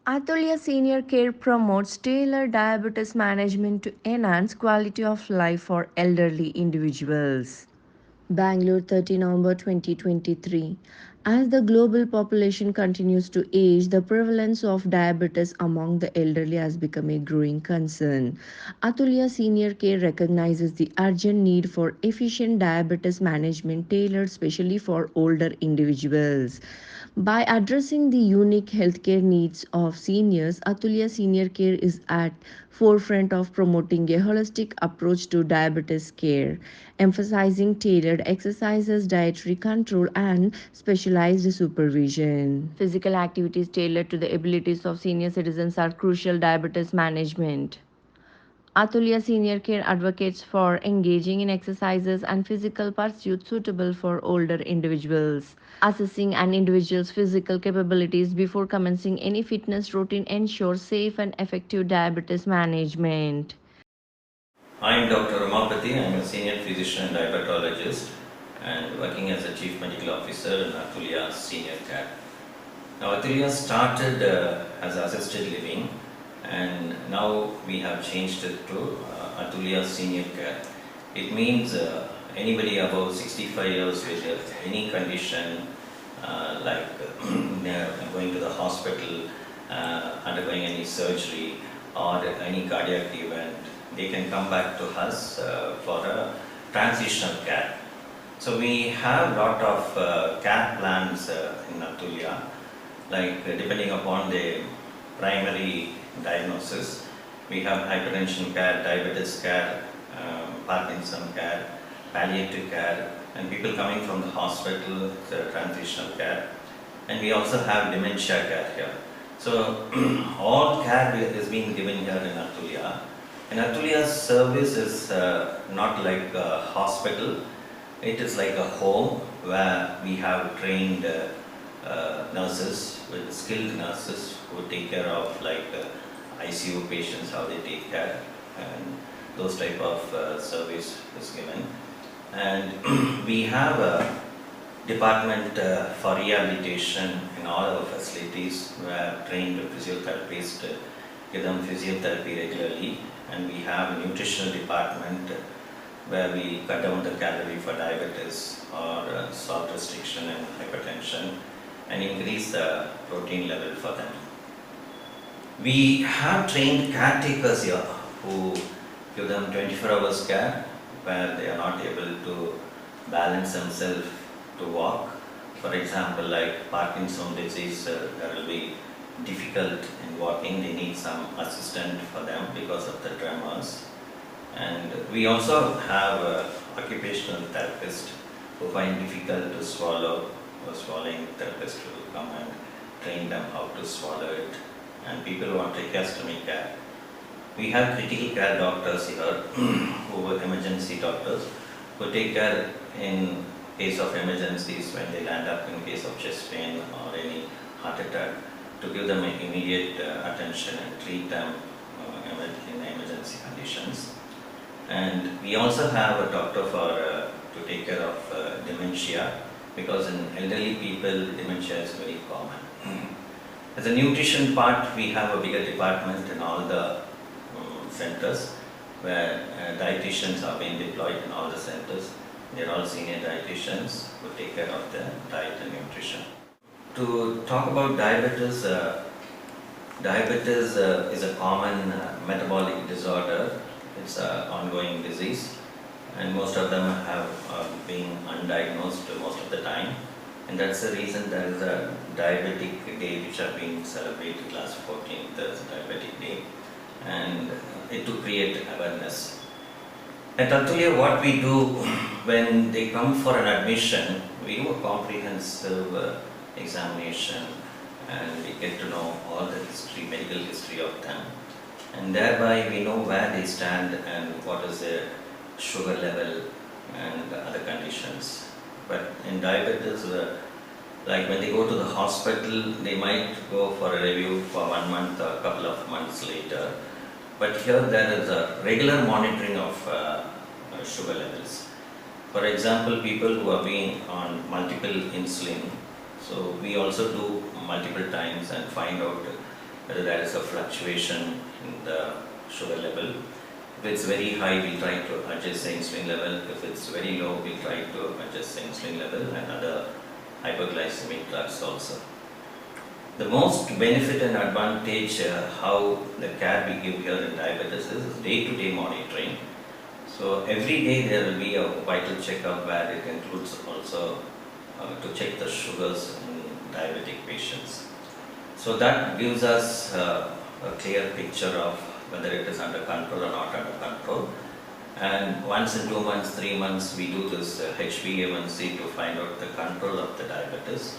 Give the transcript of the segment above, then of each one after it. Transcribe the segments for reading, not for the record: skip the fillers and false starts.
Athulya Senior Care promotes tailored diabetes management to enhance quality of life for elderly individuals. Bangalore, 30 November 2023. As the global population continues to age, the prevalence of diabetes among the elderly has become a growing concern. Athulya Senior Care recognizes the urgent need for efficient diabetes management tailored specially for older individuals. By addressing the unique healthcare needs of seniors, Athulya Senior Care is at forefront of promoting a holistic approach to diabetes care, emphasizing tailored exercises, dietary control, and specialized supervision. Physical activities tailored to the abilities of senior citizens are crucial diabetes management. Athulya Senior Care advocates for engaging in exercises and physical pursuits suitable for older individuals. Assessing an individual's physical capabilities before commencing any fitness routine ensures safe and effective diabetes management. I am Dr. Ramapathy. I am a senior physician and diabetologist and working as a chief medical officer in Athulya Senior Care. Now, Athulya started as assisted living, and now we have changed it to Athulya Senior Care. It means anybody above 65 years with any condition like going to the hospital, undergoing any surgery or any cardiac event, they can come back to us for a transitional care. So we have a lot of care plans in Athulya, like depending upon the primary diagnosis. We have hypertension care, diabetes care, Parkinson care, palliative care, and people coming from the hospital, transitional care. And we also have dementia care here. So all care is being given here in Athulya. And Athulya's service is not like a hospital, it is like a home where we have trained nurses, with skilled nurses who take care of like ICU patients, how they take care, and those type of service is given. And we have a department for rehabilitation in all our facilities where trained physiotherapists give them physiotherapy regularly, and we have a nutritional department where we cut down the calorie for diabetes or salt restriction and hypertension and increase the protein level for them. We have trained caretakers here who give them 24 hours care where they are not able to balance themselves to walk. For example, like Parkinson's disease, there will be difficult in walking, they need some assistant for them because of the tremors. And we also have occupational therapists who find difficult to swallow, or swallowing therapists who come and train them how to swallow it, and people who want tracheostomy care. We have critical care doctors here, who are emergency doctors, who take care in case of emergencies when they land up in case of chest pain or any heart attack, to give them immediate attention and treat them in emergency conditions. And we also have a doctor to take care of dementia, because in elderly people dementia is very common. As a nutrition part, we have a bigger department in all the centers where dietitians are being deployed in all the centers. They are all senior dietitians who take care of the diet and nutrition. To talk about diabetes, diabetes is a common metabolic disorder. It's an ongoing disease, and most of them have been undiagnosed most of the time. And that's the reason there is a diabetic day which have been celebrated last 14th as Diabetic Day, and it to create awareness. At Athulya, what we do when they come for an admission, we do a comprehensive examination, and we get to know all the history, medical history of them, and thereby we know where they stand and what is their sugar level and other conditions. But in diabetes, like when they go to the hospital, they might go for a review for 1 month or a couple of months later. But here there is a regular monitoring of sugar levels. For example, people who are being on multiple insulin, so we also do multiple times and find out whether there is a fluctuation in the sugar level. If it's very high, we try to adjust the insulin level. If it's very low, we try to adjust the insulin level and other hyperglycemic drugs also. The most benefit and advantage how the care we give here in diabetes is day-to-day monitoring. So every day there will be a vital checkup where it includes also to check the sugars in diabetic patients. So that gives us a clear picture of whether it is under control or not under control. And once in 2 months, 3 months, we do this HbA1c to find out the control of the diabetes.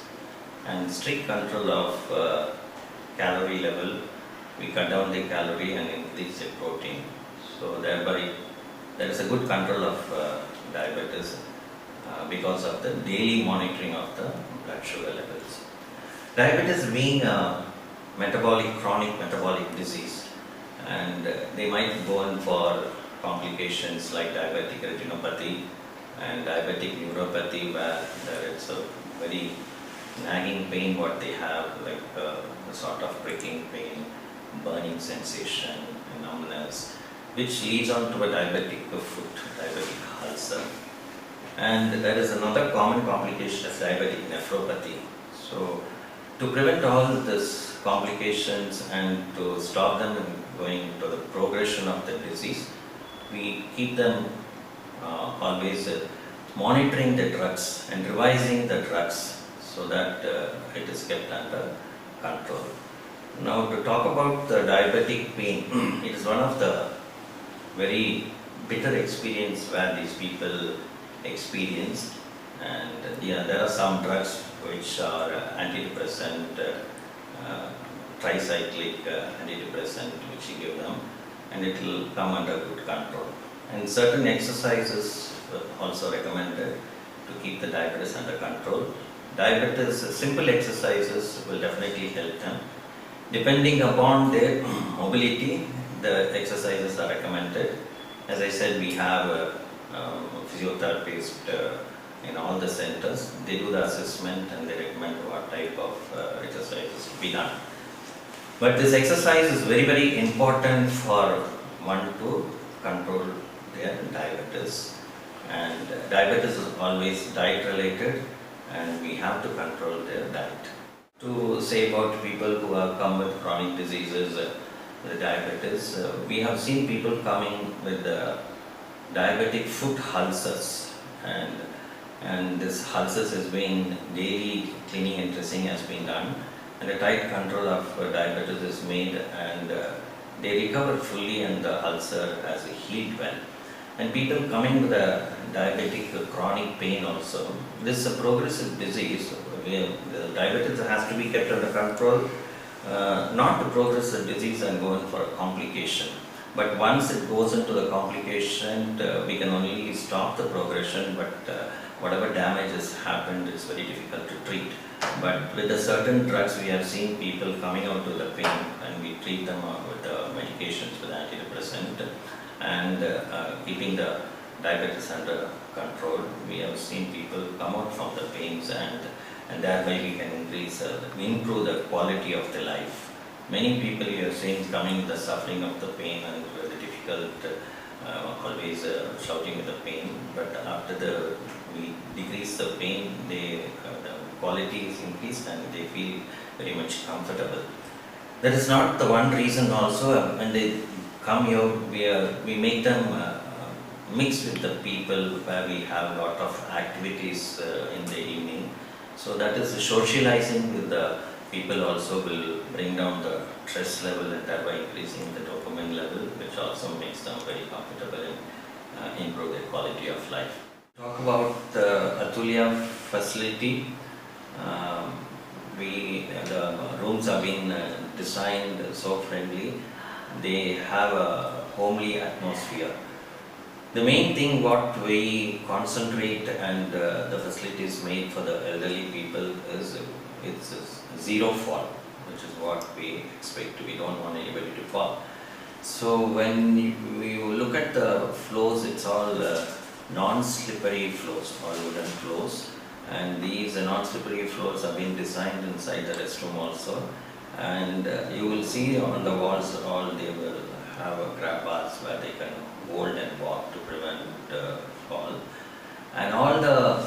And strict control of calorie level, we cut down the calorie and increase the protein. So thereby there is a good control of diabetes because of the daily monitoring of the blood sugar levels. Diabetes being a chronic metabolic disease, and they might go in for complications like diabetic retinopathy and diabetic neuropathy, where there is a very nagging pain what they have, like a sort of pricking pain, burning sensation, numbness, which leads on to a diabetic foot, diabetic ulcer. And there is another common complication as diabetic nephropathy. So to prevent all these complications and to stop them going to the progression of the disease, we keep them always monitoring the drugs and revising the drugs so that it is kept under control. Now to talk about the diabetic pain, it is one of the very bitter experience where these people experience, and there are some drugs which are antidepressant, tricyclic antidepressant which you give them, and it will come under good control. And certain exercises also recommended to keep the diabetes under control. Diabetes, simple exercises will definitely help them. Depending upon their mobility, the exercises are recommended. As I said, we have a physiotherapist in all the centers. They do the assessment and they recommend what type of exercises to be done. But this exercise is very, very important for one to control their diabetes. And diabetes is always diet related, and we have to control their diet. To say about people who have come with chronic diseases, the diabetes, we have seen people coming with diabetic foot ulcers, and this ulcers is being daily cleaning and dressing has been done, and a tight control of diabetes is made, and they recover fully and the ulcer has healed well. And people coming with a diabetic chronic pain also, this is a progressive disease. The diabetes has to be kept under control, not to progress the disease and go in for a complication. But once it goes into the complication, we can only stop the progression, but whatever damage has happened is very difficult to treat. But with the certain drugs, we have seen people coming out with the pain, and we treat them with medications with antidepressant and keeping the diabetes under control. We have seen people come out from the pains, and thereby we can improve the quality of the life. Many people you have seen coming with the suffering of the pain and very difficult, always shouting with the pain, but after we decrease the pain, the quality is increased and they feel very much comfortable. That is not the one reason also. When they come here, we make them mix with the people where we have a lot of activities in the evening. So that is socializing with the people also will bring down the stress level and thereby increasing the dopamine level, which also makes them very comfortable and improve their quality of life. Talk about the Athulya facility. The rooms have been designed so friendly. They have a homely atmosphere. The main thing what we concentrate and the facilities made for the elderly people is it's zero fall, which is what we expect. We don't want anybody to fall. So when you look at the floors, it's all non-slippery floors, all wooden floors, and these non-slippery floors have been designed inside the restroom also, And you will see on the walls all they will have a grab bars where they can hold and walk to prevent fall. And all the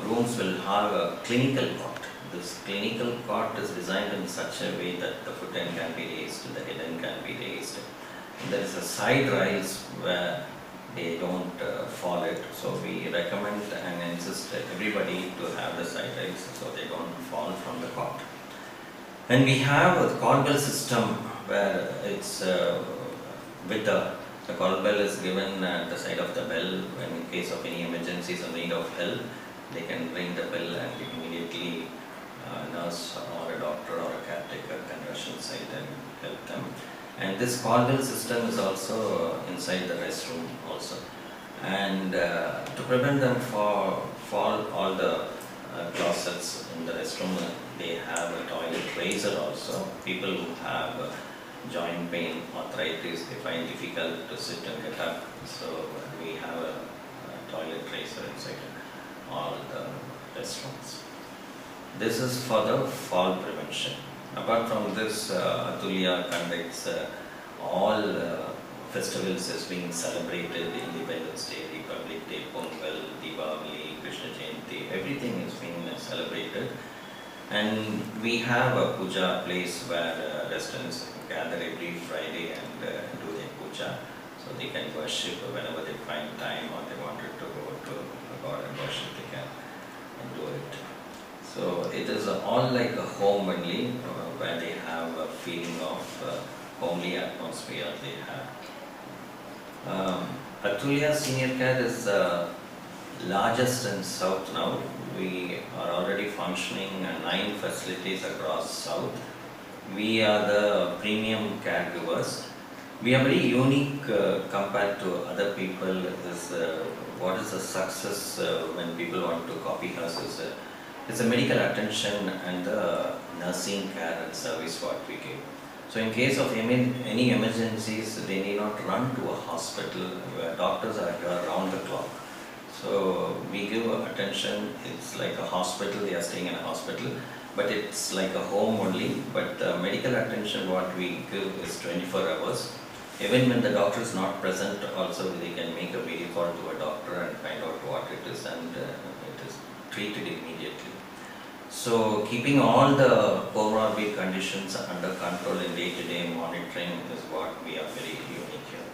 rooms will have a clinical cot. This clinical cot is designed in such a way that the foot end can be raised, the head end can be raised. And there is a side rails where they don't fall it. So we recommend and insist that everybody to have the side rails so they don't fall from the cot. And we have a call bell system where it's with the call bell is given at the side of the bell when in case of any emergencies or need of help, they can ring the bell and immediately a nurse or a doctor or a caretaker can rush inside and help them. And this call bell system is also inside the restroom also. And to prevent them for fall, all the closets in the restroom, they have a toilet raiser also. People who have joint pain, arthritis, they find difficult to sit and get up. So we have a toilet raiser inside all the restrooms. This is for the fall prevention. Apart from this, Athulya conducts all festivals is being celebrated: Independence Day, Republic Day, Pongal, Diwali, Krishna Jayanti, everything is being celebrated. And we have a puja place where residents gather every Friday and do their puja. So they can worship whenever they find time or they wanted to go to God and worship, they can do it. So it is all like a home only where they have a feeling of homely atmosphere they have. Athulya Senior Care is the largest in South now. We are already functioning 9 facilities across South. We are the premium caregivers. We are very unique compared to other people. What is the success when people want to copy us is it's a medical attention and the nursing care and service what we give. So in case of any emergencies, they need not run to a hospital where doctors are here around the clock. So we give attention, it's like a hospital, they are staying in a hospital, but it's like a home only. But the medical attention what we give is 24 hours. Even when the doctor is not present, also they can make a video call to a doctor and find out what it is, and it is treated immediately. So keeping all the comorbid conditions under control in day-to-day monitoring is what we are very unique here.